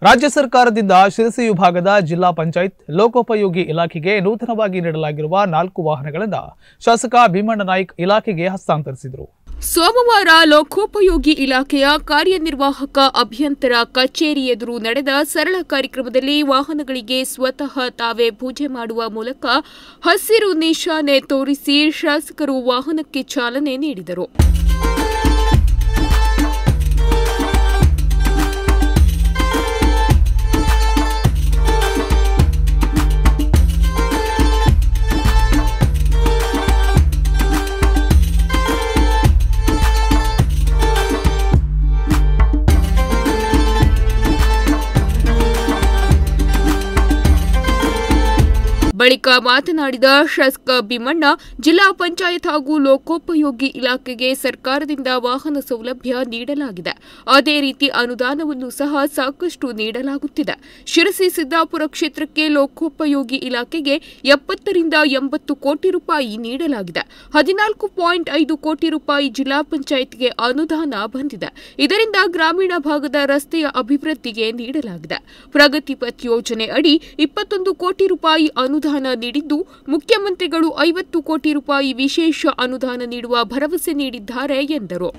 ರಾಜ್ಯ ಸರ್ಕಾರದಿಂದ ಶಿರಸಿ ವಿಭಾಗದ ಜಿಲ್ಲಾ ಪಂಚಾಯತ್ ಲೋಕೋಪಯೋಗಿ ಇಲಾಖೆಗೆ ನೂತನವಾಗಿ ನೀಡಲಾಗಿರುವ 4 ವಾಹನಗಳನ್ನು ಶಾಸಕ ಭೀಮಣ್ಣ ನಾಯ್ಕ್ ಇಲಾಖೆಗೆ ಹಸ್ತಾಂತರಿಸಿದರು. ಸೋಮವಾರ ಲೋಕೋಪಯೋಗಿ ಇಲಾಖೆಯ ಕಾರ್ಯನಿರ್ವಾಹಕ ಅಭಿಯಂತರ ಕಚೇರಿ ಎದುರು ನಡೆದ ಸರಳ ಕಾರ್ಯಕ್ರಮದಲ್ಲಿ ವಾಹನಗಳಿಗೆ ಸ್ವತಃ ತಾವೇ ಪೂಜೆ ಮಾಡುವ ಮೂಲಕ ಹಸಿರು ನಿಶಾನೆ ತೋರಿಸಿ ಶಾಸಕರು ವಾಹನಕ್ಕೆ ಚಾಲನೆ ನೀಡಿದರು. ಬಳಿಕ ಮಾತನಾಡಿದ ಶಾಸಕ ಭೀಮಣ್ಣ, ಜಿಲ್ಲಾ ಪಂಚಾಯತ್ ಹಾಗೂ ಲೋಕೋಪಯೋಗಿ ಇಲಾಖೆಗೆ ಸರ್ಕಾರದಿಂದ ವಾಹನ ಸೌಲಭ್ಯ ನೀಡಲಾಗಿದೆ. ಅದೇ ರೀತಿ ಅನುದಾನವನ್ನು ಸಹ ಸಾಕಷ್ಟು ನೀಡಲಾಗುತ್ತಿದೆ. ಶಿರಸಿ ಸಿದ್ದಾಪುರ ಕ್ಷೇತ್ರಕ್ಕೆ ಲೋಕೋಪಯೋಗಿ ಇಲಾಖೆಗೆ 70 ರಿಂದ 80 ಕೋಟಿ ರೂಪಾಯಿ ನೀಡಲಾಗಿದೆ. 14.5 ಕೋಟಿ ರೂಪಾಯಿ ಜಿಲ್ಲಾ ಪಂಚಾಯತ್ಗೆ ಅನುದಾನ ಬಂದಿದೆ. ಇದರಿಂದ ಗ್ರಾಮೀಣ ಭಾಗದ ರಸ್ತೆಯ ಅಭಿವೃದ್ಧಿಗೆ ನೀಡಲಾಗಿದೆ. ಪ್ರಗತಿ ಪಥ್ ಯೋಜನೆ ಅಡಿ 21 ಕೋಟಿ ರೂಪಾಯಿ ಅನುದಾನ ನೀಡಿದ್ದು, ಮುಖ್ಯಮಂತ್ರಿಗಳು 50 ಕೋಟಿ ರೂಪಾಯಿ ವಿಶೇಷ ಅನುದಾನ ನೀಡುವ ಭರವಸೆ ನೀಡಿದ್ದಾರೆ ಎಂದರು.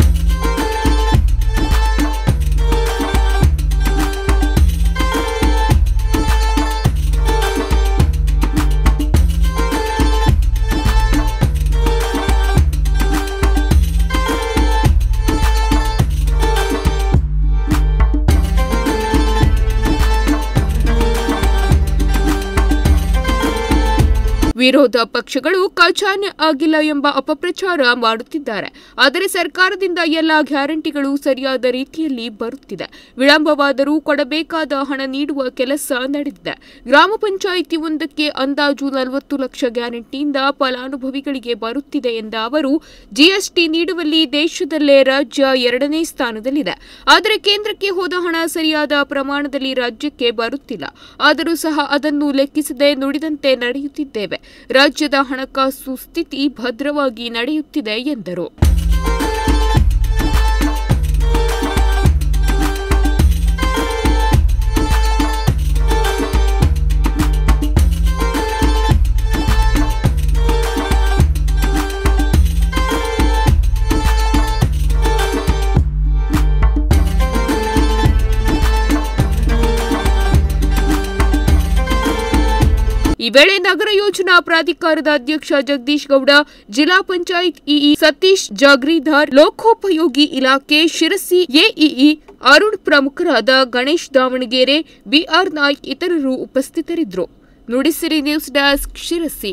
ವಿರೋಧ ಪಕ್ಷಗಳು ಖಜಾನೆ ಆಗಿಲ್ಲ ಎಂಬ ಅಪಪ್ರಚಾರ ಮಾಡುತ್ತಿದ್ದಾರೆ. ಆದರೆ ಸರ್ಕಾರದಿಂದ ಎಲ್ಲ ಗ್ಯಾರಂಟಿಗಳು ಸರಿಯಾದ ರೀತಿಯಲ್ಲಿ ಬರುತ್ತಿದೆ. ವಿಳಂಬವಾದರೂ ಕೊಡಬೇಕಾದ ಹಣ ನೀಡುವ ಕೆಲಸ ನಡೆದಿದೆ. ಗ್ರಾಮ ಪಂಚಾಯಿತಿ ಒಂದಕ್ಕೆ ಅಂದಾಜು 40 ಲಕ್ಷ ಗ್ಯಾರಂಟಿಯಿಂದ ಫಲಾನುಭವಿಗಳಿಗೆ ಬರುತ್ತಿದೆ ಎಂದ ಅವರು, ಜಿಎಸ್ಟಿ ನೀಡುವಲ್ಲಿ ದೇಶದಲ್ಲೇ ರಾಜ್ಯ 2ನೇ ಸ್ಥಾನದಲ್ಲಿದೆ. ಆದರೆ ಕೇಂದ್ರಕ್ಕೆ ಹೋದ ಹಣ ಸರಿಯಾದ ಪ್ರಮಾಣದಲ್ಲಿ ರಾಜ್ಯಕ್ಕೆ ಬರುತ್ತಿಲ್ಲ. ಆದರೂ ಸಹ ಅದನ್ನು ಲೆಕ್ಕಿಸದೆ ನುಡಿದಂತೆ ನಡೆಯುತ್ತಿದ್ದೇವೆ. ರಾಜ್ಯದ ಹಣಕಾಸು ಸ್ಥಿತಿ ಭದ್ರವಾಗಿ ನಡೆಯುತ್ತಿದೆ ಎಂದರು. ಈ ವೇಳೆ ನಗರ ಯೋಜನಾ ಪ್ರಾಧಿಕಾರದ ಅಧ್ಯಕ್ಷ ಜಗದೀಶ್ ಗೌಡ, ಜಿಲ್ಲಾ ಪಂಚಾಯತ್ ಇಇ ಸತೀಶ್ ಜಾಗ್ರಿದಾರ್, ಲೋಕೋಪಯೋಗಿ ಇಲಾಖೆ ಶಿರಸಿ ಎಇಇ ಅರುಣ್, ಪ್ರಮುಖರಾದ ಗಣೇಶ್ ದಾವಣಗೆರೆ, ಬಿಆರ್ ನಾಯ್ಕ್ ಇತರರು ಉಪಸ್ಥಿತರಿದ್ದರು. Nudisiri news desk, Sirsi.